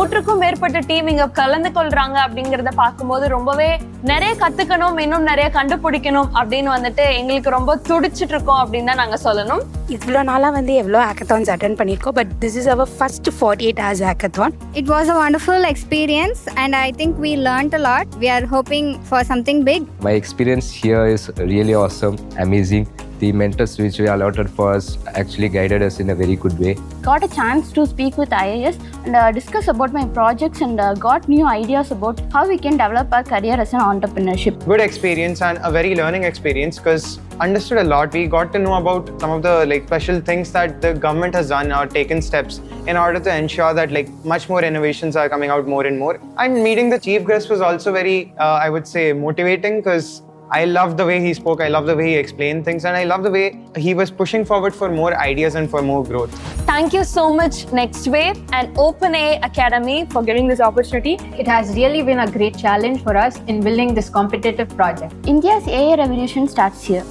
100க்கும் மேற்பட்ட டீம் இங்க கலந்து கொள்றாங்க அப்படிங்கறத பார்க்கும்போது ரொம்பவே நிறைய கத்துக்கணும், இன்னும் நிறைய கண்டுபிடிக்கணும் அப்படின்னு வந்துட்டு எங்களுக்கு ரொம்ப துடிச்சிட்டு இருக்கோம் அப்படின்னு தான் நாங்க சொல்லணும். இவ்வளோ நாளாக வந்து எவ்வளோ ஹேக்கத்தான்ஸ் அட்டென்ட் பண்ணியிருக்கோம், but this is our first 48 hours hackathon. It was a wonderful experience and I think we learned a lot. We are hoping for something big. My experience here is really awesome, amazing. The mentors which we allotted for us actually guided us in a very good way. Got a chance to speak with IAS and discuss about my projects and got new ideas about how we can develop our career as an entrepreneurship. Good experience and a very learning experience because understood a lot. We got to know about some of the special things that the government has done or taken steps in order to ensure that much more innovations are coming out more and more. And meeting the chief guest was also very, I would say, motivating because I love the way he spoke, I love the way he explained things, and I love the way he was pushing forward for more ideas and for more growth. Thank you so much NxtWave and OpenAI Academy for giving this opportunity. It has really been a great challenge for us in building this competitive project. India's AI revolution starts here.